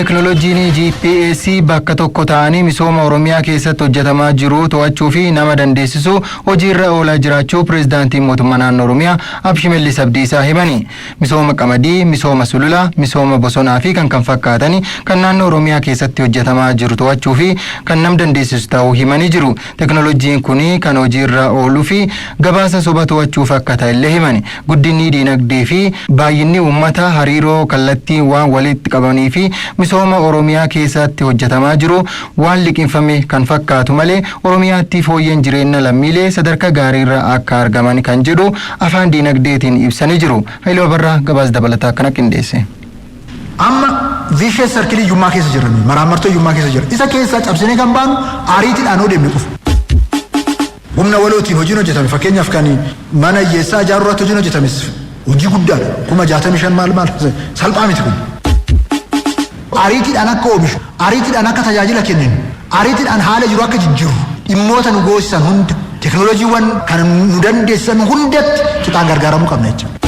teknooloojiin GPS bakka tokko ta'anii misooma Oromiyaa keessatti hojjetamaa jiru to'achuu fi nama dandeessisu hojiirra oolaa jiraachuu pireezidaantiin mootummaa naannoo Oromiyaa Shimallis Abdiisaa himani. Misooma qamadii, misooma sululaa, misooma bosonaa fi kan fakkaatani kan naannoo Oromiyaa keessatti hojjetamaa jiru to'achuu fi kan nama dandeessisu ta'uu himanii jiru. Teknooloojiin kuni kan hojiirra ooluu fi gabaasa soba to'achuuf akka ta'ellee himani. Guddinni diinagdee fi baay'inni uummata hariiroo kallattii waan walitti qabanii fi misooma Oromiyaa keessatti hojjetamaa jiru waan liqinfame kan fakkaatu malee Oromiyaatti fooyyeen jireenya lammiilee sadarkaa gaariirra akka argaman kan jedhu afaan diinagdeetiin ibsanii jiru. Hailoo Barraa gabaas dabalataa kana qindeesse. Amma vicious circle yummaa keessa jiran maraamartoo yummaa keessa jiran isa keessa cabsinee kan baanu ariitiidhaan odeemne qofa. Humna walootiin hojiin hojjetame fakkeenyaaf kan mana hiyyeessaa ijaaruu irratti hojiin hojjetames hojii guddaadha. 65 maal salphaa miti kun. Ariitiidhaan akka oomishu, ariitiidhaan akka tajaajila kennan, ariitiidhaan haala jiru akka jijjiiru, dhimmoota nu goosisan hunda, teknooloojiiwwan kan nu dandeessisan hundatti qixaan gargaaramuu qabna jechuudha.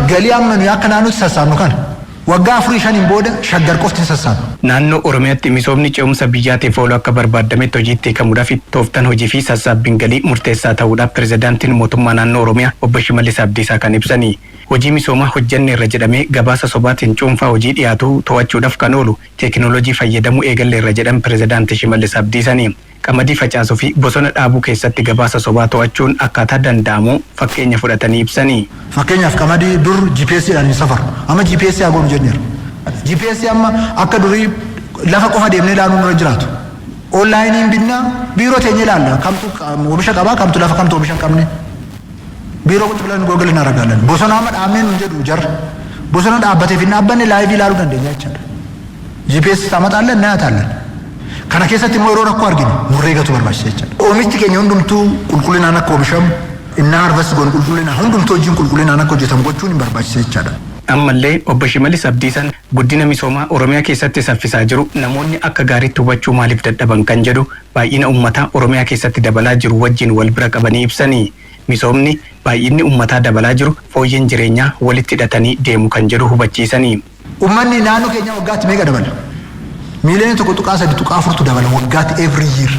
Galii amma nuyi akka naannootti sassaabnu kana waggaa 4-5 booda shaggar qofti sassaabnu. Naannoo Oromiyaatti misoomni ce'umsa biyyaatiif oolu akka barbaadametti hojiitti hiikamuudhaaf tooftaan hojii fi sassaabbiin galii murteessaa ta'uudhaaf pireezidaantiin mootummaa naannoo Oromiyaa obbo Shimallis Abdiisaa kan ibsanii. Hojii misoomaa hojjenne irra jedhamee gabaasa sobaatiin cuunfaa hojii dhiyaatu to'achuudhaaf kan oolu teekinooloojii fayyadamuu eegalle irra jedhan pireezidaantii Shimallis Abdiisaanii. Qamadii facaasuu fi bosona dhaabuu keessatti gabaasa sobaa to'achuun akkaataa danda'amu fakkeenya fudhatanii ibsanii. Fakkeenyaaf qamadii dur GPS'dhaan safaru amma GPS hagoonu jenneera. GPS amma akka durii lafa qofa deemnee ilaaluun irra jiraatu. Onlaayiniin binnaa biiroo teenyee ilaalla kamtu oomisha qabaa kamtu lafa kamtu oomisha hin qabne. Biiroo qulqullina Google na ragaalan bosona amma dhaabneen jedhu jarra bosona dhaabbatee fi dhaabbanne laayivii ilaaluu dandeenya jechuudha. GPS tamataallee naataallee. Kana keessatti immoo yeroo rakkoo arginu murree gatu barbaachisa jechuudha. Oomishti keenya hundumtuu qulqullinaan akka oomishamu innaa harvest goon qulqullinaan hundumtuu hojiin qulqullinaan akka hojjetamu gochuun hin barbaachisa jechuudha. Ammallee obbo Shimallis Abdiisaan guddina misoomaa Oromiyaa keessatti saffisaa jiru namoonni akka gaariitti hubachuu maaliif dadhaban kan jedhu baay'ina uummataa Oromiyaa keessatti dabalaa jiru wajjin wal bira qabanii ibsanii. Misoomni baay'inni uummataa dabalaa jiru fooyyeen jireenyaa walitti hidhatanii deemu kan jedhu hubachiisanii. Uummanni naannoo keenya waggaatti meeqa dabala? Miiliyoona 1.3 dabala waggaatti every year.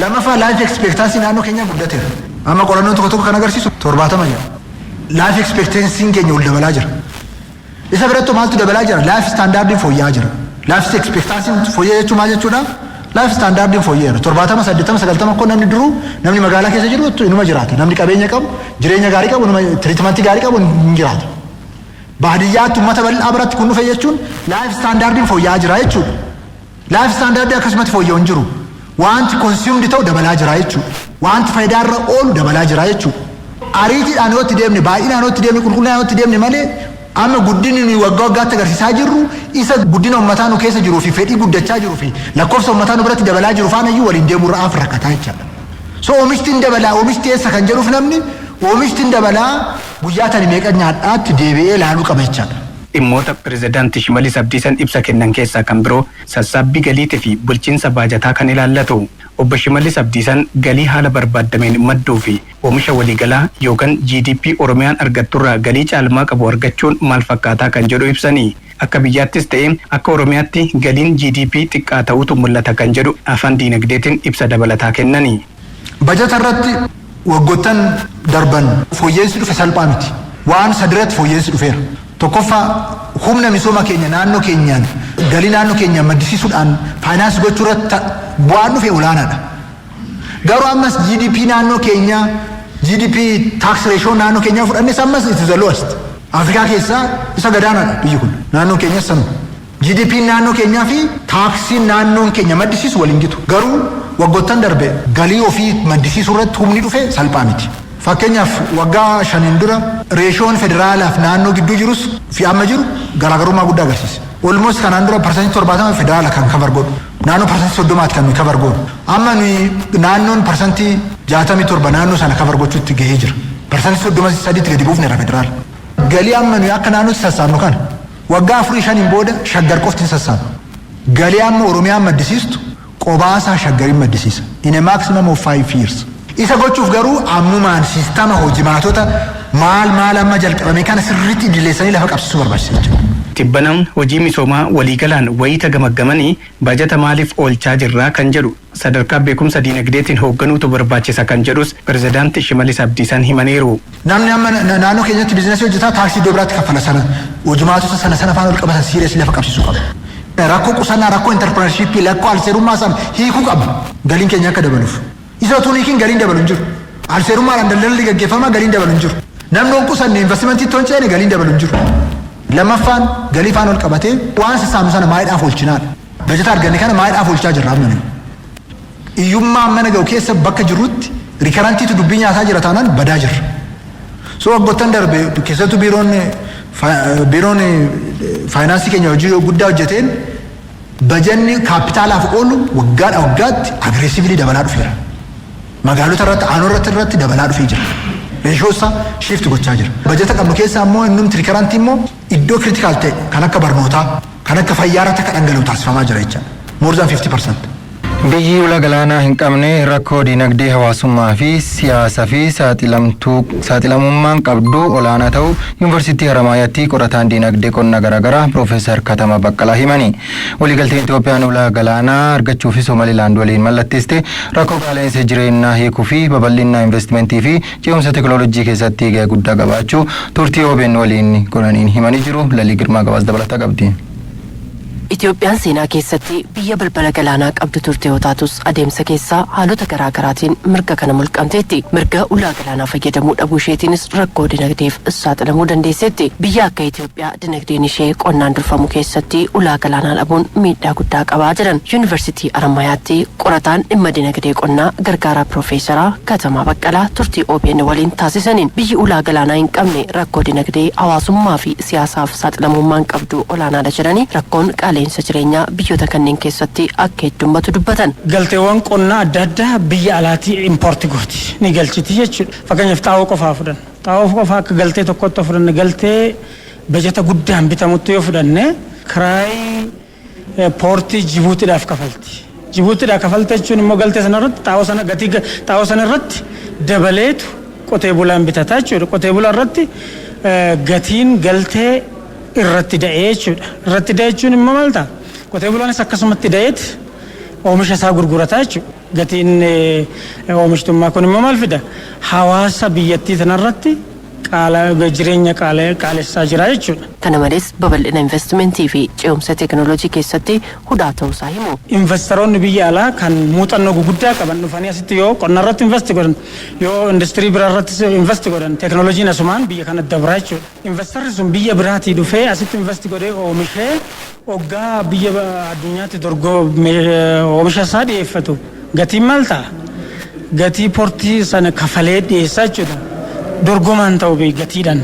Lammaffaa life expectancy naannoo keenya guddateera. Amma qorannoon tokko kan agarsiisu 70 jira. Life expectancy keenya ol dabalaa jira. Isa biratti maaltu dabalaa jira? Life standardiin fooyya'aa jira. Life expectancy fooyya'aa jechuun maal jechuudha? Life standardiin fooyya'eera. 70 80 90 akka namni duruu namni magaalaa keessa jiru inuma jiraata. Namni qabeenya qabu, jireenya gaarii qabu, treatmentii gaarii qabu hin jiraata. Baadiyyaatti uummata bal'aa biratti kun dhufe jechuun life standardiin fooyya'aa jira jechuudha. Life standard akkasumatti fooyya'u hin jiru. Wanti consumed ta'u dabalaa jira jechuudha. Wanti faayidaarra oolu dabalaa jira jechuudha. Ariitiidhaan yoo itti deemne, baay'inaan yoo itti deemne, qulqullinaan yoo itti deemne malee amma guddinni waggaa waggaatti agarsiisaa jirru isa guddina uummataa nu keessa jiruu fi fedhii guddachaa jiruu fi lakkoofsa uummataa nu biratti dabalaa jiru faana iyyuu waliin deemuu irraa rakkataa jechaadha. So oomishtiin dabalaa oomishti eessa kan jedhuuf namni oomishtiin dabalaa guyyaa tani meeqa nyaadhaatti deebi'ee ilaaluu qaba jechaadha. Dhimmoota pireezidaantii Shimallis Abdiisaan ibsa kennan keessaa kan biroo sassaabbii galiitii fi bulchiinsa baajataa kan ilaallatu. Obbo Shimallis Abdiisaan galii haala barbaadameen madduu fi oomisha waliigalaa yookaan GDP Oromiyaan argatturraa galii caalmaa qabu argachuun maal fakkaataa kan jedhu ibsanii. Akka biyyaattis ta'ee akka Oromiyaatti galiin GDP xiqqaa ta'utu mul'ata kan jedhu afaan diinagdeetiin ibsa dabalataa kennanii. Bajata irratti waggoottan darban fooyyeensi dhufe salphaa miti. Waan sadiratti fooyyeensi dhufeera. Tokkoffaa humna misooma keenya naannoo keenyaan galii naannoo keenya maddisiisuudhaan faayinaansi gochuu irratti bu'aan dhufe olaanaadha. Garuu ammas GDP naannoo keenya GDP tax ratio naannoo keenyaa fudhannes ammas it is the lowest. Afrikaa keessaa isa gadaanaadha biyyi kun naannoo keenya sanu. GDP naannoo keenyaa fi taaksiin naannoon keenya maddisiisu waliin gitu. Garuu waggoottan darbe galii ofii maddisiisuu irratti humni dhufe salphaa miti. Fakkeenyaaf waggaa 5 dura reeshoon federaalaaf naannoo gidduu jirus fi amma jiru garaagarummaa guddaa agarsiisa. Almost kanaan dura parsantii 70 federaala kan cover godhu. Naannoo parsantii 30 kan nuyi cover godhu. Amma nuyi naannoon parsantii 67 naannoo sana cover gochuutti gahee jira. Parsantii 33 gadi buufneera federaala. Galii amma nuyi akka naannootti sassaabnu kana waggaa 4-5 booda shaggar qofti sassaabnu. Galii amma Oromiyaan maddisiistu qobaasaa shaggariin maddisiisa. In a maximum of 5 years. Isa gochuuf garuu ammumaan siistama hojimaatota maal amma jalqabame kana sirriitti idileessanii lafa qabsiisuu barbaachisa jechuudha. Tibbanaan hojii misoomaa waliigalaan wayita gamaggamanii baajata maaliif oolchaa jirraa kan jedhu sadarkaa beekumsa diinagdeetiin hoogganuutu barbaachisa kan jedhus pirezidaantii Shimallis Abdiisaan himaniiru. Namni amma naannoo keenyatti biizinasii hojjetaa taaksii iddoo biraatti kaffala sana hojimaatota sana faana ol qabatan siiriyees lafa qabsiisuu qaba. Rakkoo qusannaa rakkoo intarpiraanshiippii rakkoo alseerummaa sana hiikuu qaba galiin keenya akka dabaluuf. Isa utuu hiikiin galiin dabalu hin jiru. Alseerummaadhaan daldalli gaggeeffamaa galiin dabalu hin jiru. Namni on qusanne investimentii toon ceene galiin dabalu hin jiru. Lammaffaan galii faana ol qabatee waan sassaabnu sana maayidhaaf oolchinaadha. Bajata arganne kana maayidhaaf oolchaa jirra amma. Iyyummaa mana ga'u keessa bakka jirrutti rikarantiitu dubbii nyaataa jira taanaan badaa jirra. So waggoottan darbe keessattuu biiroon faayinaansii keenya hojii guddaa hojjeteen bajanni kaapitaalaaf oolu waggaadha waggaatti agreesiivili dabalaa dhufeera. Magaalota irratti aanaa irratti dabalaa dhufee jira. Meeshoosaa shiifti gochaa jira. Bajata qabnu keessaa immoo innumti rikarantii immoo iddoo kritikaal ta'e kan akka barnootaa kan akka fayyaa irratti akka dhangala'u taasifamaa jira jecha. More than 50%. Biyyi ulaa galaanaa hin qabne rakkoo diinagdee hawaasummaa fi siyaasaa fi saaxilamummaan qabdu olaanaa ta'uu Yuunivarsiitii Haramaayaatti qorataan diinagdee qonna garaagaraa Piroofeesar Katama Baqqalaa himani. Waliigalteen Itoophiyaan ulaa galaanaa argachuu fi Somaalilaand waliin mallatteessite rakkoo qaala'insa jireenyaa hiikuu fi babal'ina investimentii fi ce'umsa teekinooloojii keessatti gahee guddaa qabaachuu turtii OBN waliin godhaniin himanii jiru. Lalii Girmaa gabaasa dabalataa qabdi. Itoophiyaan seenaa keessatti biyya balbala galaanaa qabdu turte yoo taatus adeemsa keessaa haalota garaagaraatiin mirga kana mulqamteetti. Mirga ulaa galaanaa fayyadamuu dhabuu isheetiinis rakkoo dinagdeef saaxilamuu dandeesseetti. Biyya akka Itoophiyaa dinagdeen ishee qonnaan durfamu keessatti ulaa galaanaa dhabuun miidhaa guddaa qabaa jiran. Yuunivarsiitii Haramaayaatti qorataan dhimma dinagdee qonnaa gargaaraa Piroofeesaraa Katamaa Baqqalaa turtii OBN waliin taasisaniin biyyi ulaa galaanaa hin qabne rakkoo dinagdee hawaasummaa fi siyaasaaf saaxilamummaan qabdu olaanaadha jedhanii rakkoon qaala'insa jireenyaa biyyoota kanneen keessatti akka heddummatu dubbatan. Galteewwan qonnaa adda addaa biyya alaatii impoorti gooti ni galchiti jechuudha. Fakkeenyaaf xaa'oo qofaa fudhanna. Xaa'oo qofaa akka galtee tokkotti fudhanne galtee bajata guddaan bitamutti yoo fudhanne kiraayii poortii Jibuutiidhaaf kafalti. Jibuutiidhaaf kafalti jechuun immoo galtee sanarratti xaa'oo sanarratti dabaleetu qotee bulaan bitataa jechuudha. Qotee bulaa irratti gatiin galtee irratti da'ee jechuudha. Irratti da'ee jechuun immoo maal ta'a? Qotee bulaanis akkasumatti da'eet oomisha isaa gurgurataa jechuudha. Gatiin oomishtummaa kun immoo maal fida? Hawaasa biyyattii sanarratti jireenya qaalessaa jira jechuudha. Kana malees babal'ina investimentii fi ce'umsa teekinooloojii keessatti hudhaa ta'uusaa himu. Investoroonni biyya alaa kan muuxannoo guguddaa qaban dhufanii asitti yoo qonna irratti investi godhan yoo industirii biraa irratti investi godhan teekinooloojiin asumaan biyya kana dabraa jechuudha. Investarri sun biyya biraatii dhufee asitti investi godhee oomishee hoggaa biyya addunyaatti oomisha isaa dhiyeeffatu gatiin maal ta'a? Gatii poortii sana kafalee dhiyeessaa jechuudha. Dorgomaan ta'uu gatiidhaan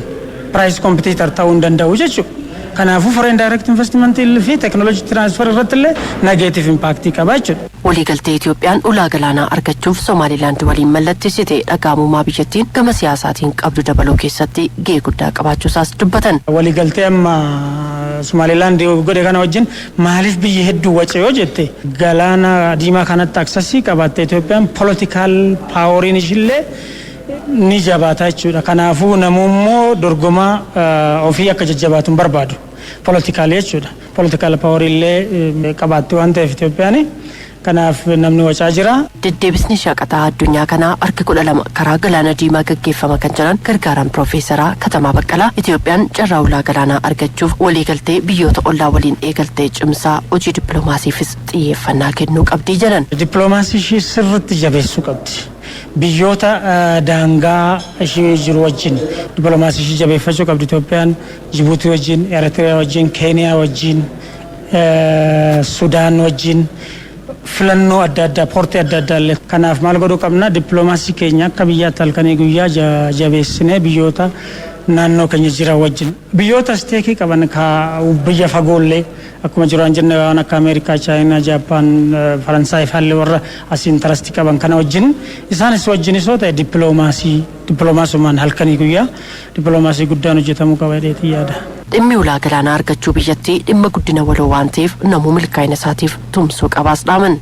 price competitor ta'uu hin danda'u jechuudha. Kanaafuu foreign direct investment fi technology transfer irratti illee negative impact qaba jechuudha. Waliigaltee Itoophiyaan ulaa galaanaa argachuuf Somaalilaand waliin mallatteessite dhaga'amummaa biyyattiin gama siyaasaatiin qabdu dabaluu keessatti gahee guddaa qabaachuusaas dubbatan. Waliigaltee amma Somaalilaand godhe kana wajjin maaliif biyyi hedduu wace yoo jette galaana diimaa kanatti aksasii qabaatte Itoophiyaan political poweriin ishillee ni jabaata jechuudha. Kanaafuu namummoo dorgomaa ofii akka jajjabaatu hin barbaadu. Politikaal jechuudha. Politikaal paaworillee qabaatti waan ta'eef Itoophiyaan kanaaf namni wacaa jira. Deddeebisni shaqaxaa addunyaa kanaa harki 12 karaa galaana diimaa gaggeeffama kan jiran gargaaraan Piroofeesaraa Katamaa Baqqalaa Itoophiyaan carraa ulaa galaanaa argachuuf waliigaltee biyyoota ollaa waliin eegaltee cimsaa hojii dippiloomaasiifis xiyyeeffannaa kennuu qabdii jedhan. Dippiloomaasii ishii sirriitti jabeessuu qabdi. Biyyoota daangaa ishee jiru wajjin dippiloomaasii ishii jabeeffachuu qabdi. Itoophiyaan Jibuutii wajjin, Eritiriyaa wajjin, Keeniyaa wajjin, Sudaan wajjin filannoo adda addaa poortii adda addaa illee kanaaf maal godhuu qabna dippiloomaasii keenya akka biyyaatti halkanii guyyaa jabeessinee biyyoota naannoo keenya jiran wajjin biyyoota isteekii qaban ka biyya fagoollee akkuma jiraan jenne waan akka Ameerikaa, Chaayinaa, Jaappaan, Faransaay faallee warra asii intarastii qaban kana wajjin isaanis wajjinis yoo ta'e dippiloomaasumaan halkanii guyyaa dippiloomaasii guddaan hojjetamuu qaba jedheetii yaada. Dhimmi ulaa galaanaa argachuu biyyattii dhimma guddina waloo waan ta'eef namuu milkaa'ina isaatiif tumsuu qabaas dhaaman.